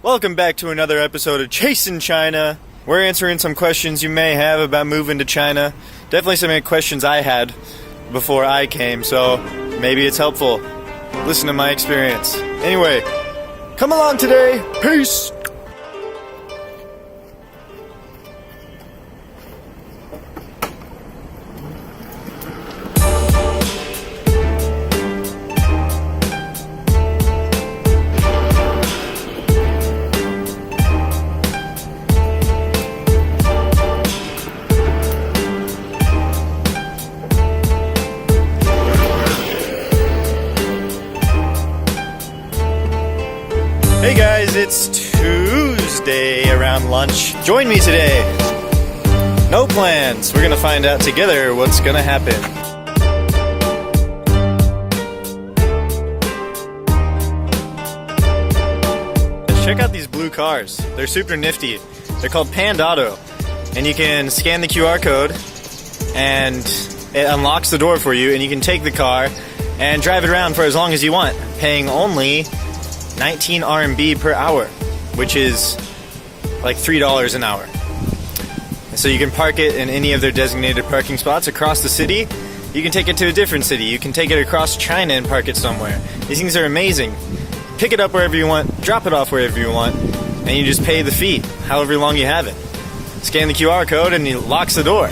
Welcome back to another episode of Chasing China. We're answering some questions you may have about moving to China. Definitely some questions I had before I came, so maybe it's helpful. Listen to my experience. Anyway, come along today. Peace! Hey guys, it's Tuesday around lunch. Join me today. No plans. We're gonna find out together what's gonna happen. Check out these blue cars. They're super nifty. They're called Pandoto. And you can scan the QR code and it unlocks the door for you, and you can take the car and drive it around for as long as you want, paying only 19 RMB per hour, which is like $3 an hour. So you can park it in any of their designated parking spots across the city. You can take it to a different city. You can take it across China and park it somewhere. These things are amazing. Pick it up wherever you want, drop it off wherever you want, and you just pay the fee, however long you have it. Scan the QR code and it locks the door.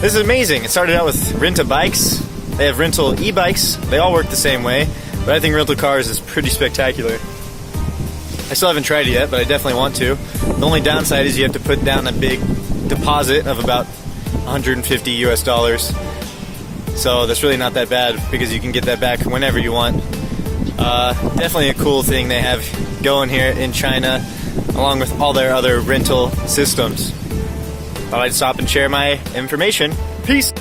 This is amazing. It started out with rent-a-bikes. They have rental e-bikes. They all work the same way. But I think rental cars is pretty spectacular. I still haven't tried it yet, but I definitely want to. The only downside is you have to put down a big deposit of about $150 US. So that's really not that bad because you can get that back whenever you want. Definitely a cool thing they have going here in China, along with all their other rental systems. Thought I'd stop and share my information. Peace!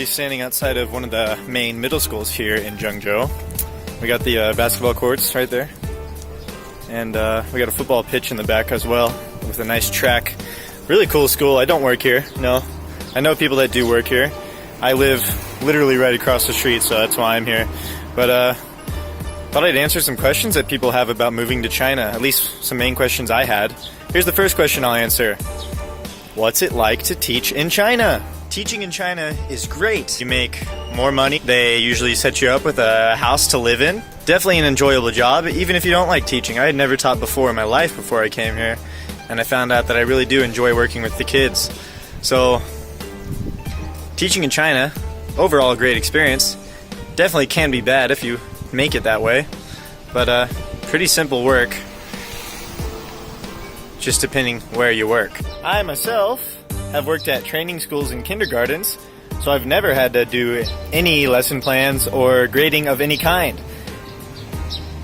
Standing outside of one of the main middle schools here in Zhengzhou. We got the basketball courts right there, and we got a football pitch in the back as well with a nice track. Really cool school. I don't work here, no. I know people that do work here. I live literally right across the street, so that's why I'm here. But thought I'd answer some questions that people have about moving to China, at least some main questions I had. Here's the first question I'll answer. What's it like to teach in China? Teaching in China is great. You make more money. They usually set you up with a house to live in. Definitely an enjoyable job, even if you don't like teaching. I had never taught before in my life before I came here, and I found out that I really do enjoy working with the kids. So, teaching in China, overall a great experience. Definitely can be bad if you make it that way, but pretty simple work, just depending where you work. I myself have worked at training schools and kindergartens, so I've never had to do any lesson plans or grading of any kind.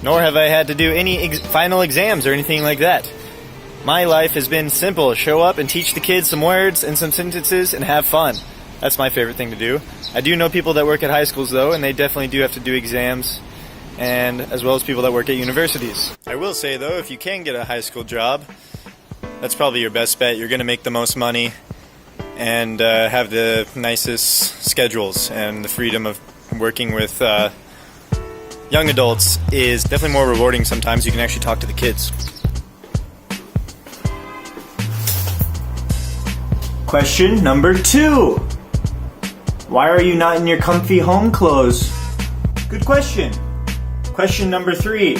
Nor have I had to do any final exams or anything like that. My life has been simple. Show up and teach the kids some words and some sentences and have fun. That's my favorite thing to do. I do know people that work at high schools though, and they definitely do have to do exams, and as well as people that work at universities. I will say though, if you can get a high school job, that's probably your best bet. You're going to make the most money and have the nicest schedules, and the freedom of working with young adults is definitely more rewarding sometimes. You can actually talk to the kids. Question number 2. Why are you not in your comfy home clothes? Good question. Question number 3.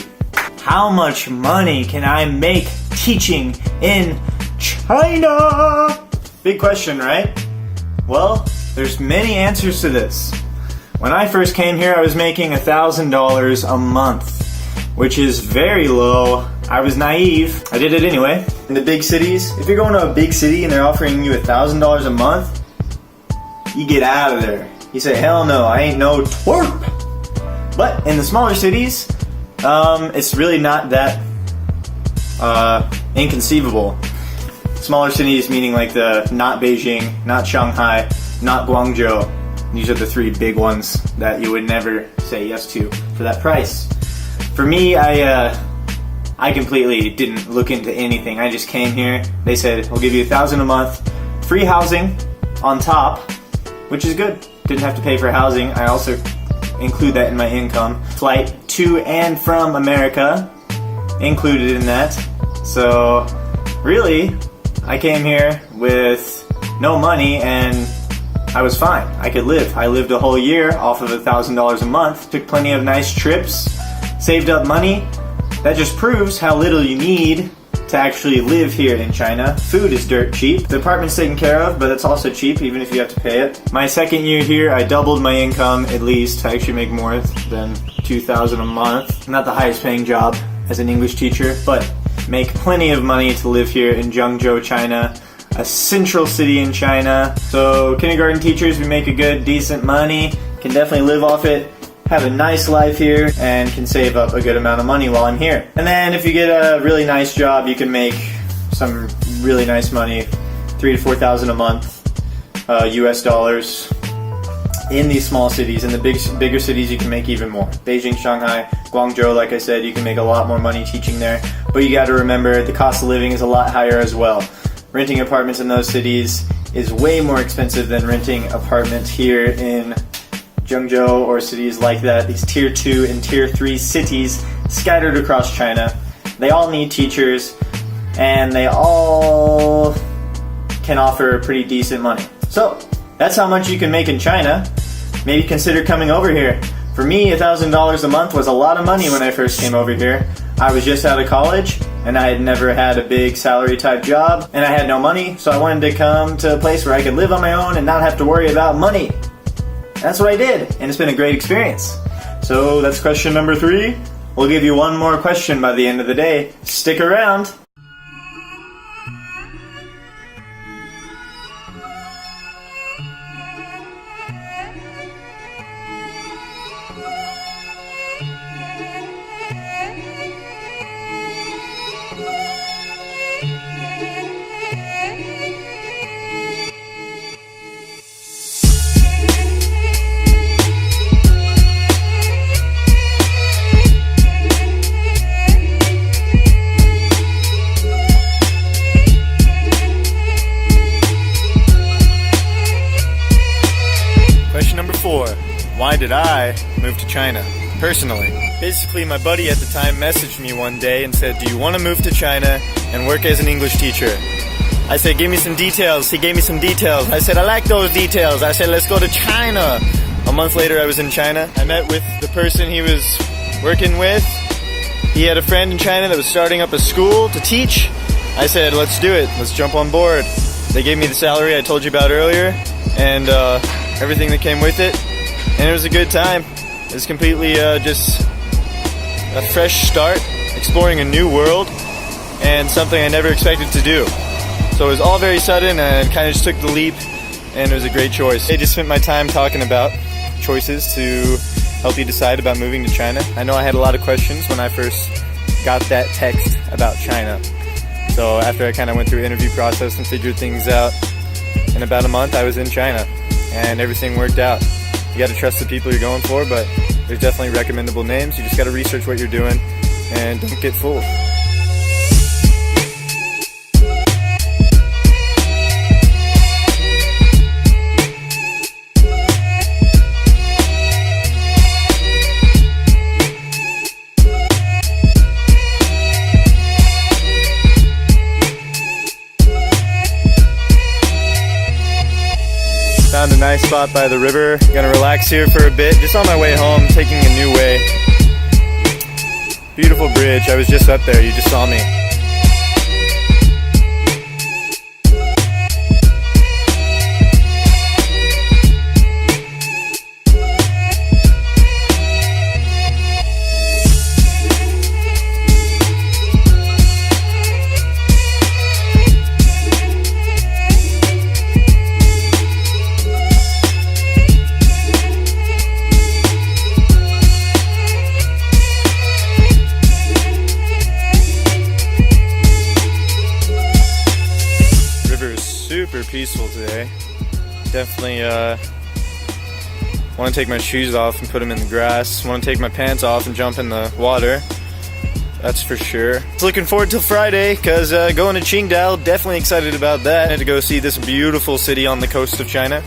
How much money can I make teaching in China? Big question, right? Well, there's many answers to this. When I first came here, I was making $1,000 a month, which is very low. I was naive. I did it anyway. In the big cities, if you're going to a big city and they're offering you $1,000 a month, you get out of there. You say, hell no, I ain't no twerp. But in the smaller cities, it's really not that inconceivable. Smaller cities meaning like not Beijing, not Shanghai, not Guangzhou. These are the three big ones that you would never say yes to for that price. For me, I completely didn't look into anything. I just came here. They said, we'll give you $1,000 a month, free housing on top, which is good. Didn't have to pay for housing. I also include that in my income. Flight to and from America included in that. So really, I came here with no money and I was fine. I could live. I lived a whole year off of $1,000 a month. Took plenty of nice trips, saved up money. That just proves how little you need to actually live here in China. Food is dirt cheap. The apartment's taken care of, but it's also cheap even if you have to pay it. My second year here, I doubled my income at least. I actually make more than $2,000 a month. Not the highest paying job as an English teacher, but make plenty of money to live here in Zhengzhou, China, a central city in China. So kindergarten teachers, we make a good, decent money, can definitely live off it, have a nice life here, and can save up a good amount of money while I'm here. And then if you get a really nice job, you can make some really nice money, $3,000 to $4,000 a month, US dollars. In these small cities, in the bigger cities, you can make even more. Beijing, Shanghai, Guangzhou, like I said, you can make a lot more money teaching there. But you got to remember, the cost of living is a lot higher as well. Renting apartments in those cities is way more expensive than renting apartments here in Zhengzhou or cities like that. These tier 2 and tier 3 cities scattered across China. They all need teachers, and they all can offer pretty decent money. So that's how much you can make in China. Maybe consider coming over here. For me, $1,000 a month was a lot of money when I first came over here. I was just out of college, and I had never had a big salary type job, and I had no money, so I wanted to come to a place where I could live on my own and not have to worry about money. That's what I did, and it's been a great experience. So that's question number 3. We'll give you one more question by the end of the day. Stick around. Why did I move to China? Personally. Basically, my buddy at the time messaged me one day and said, do you want to move to China and work as an English teacher? I said, give me some details. He gave me some details. I said, I like those details. I said, let's go to China. A month later, I was in China. I met with the person he was working with. He had a friend in China that was starting up a school to teach. I said, let's do it. Let's jump on board. They gave me the salary I told you about earlier and everything that came with it. And it was a good time. It was completely just a fresh start, exploring a new world, and something I never expected to do. So it was all very sudden, and I kind of just took the leap, and it was a great choice. I just spent my time talking about choices to help you decide about moving to China. I know I had a lot of questions when I first got that text about China. So after I kind of went through the interview process and figured things out, in about a month I was in China, and everything worked out. You got to trust the people you're going for, but there's definitely recommendable names. You just got to research what you're doing and don't get fooled. Found a nice spot by the river. Gonna relax here for a bit. Just on my way home, taking a new way. Beautiful bridge. I was just up there. You just saw me. peaceful today. Definitely want to take my shoes off and put them in the grass. Want to take my pants off and jump in the water. That's for sure. Looking forward till Friday because going to Qingdao. Definitely excited about that. And to go see this beautiful city on the coast of China.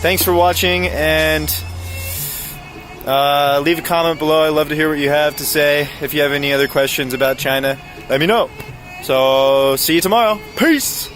Thanks for watching, and leave a comment below. I love to hear what you have to say. If you have any other questions about China, let me know. So see you tomorrow. Peace.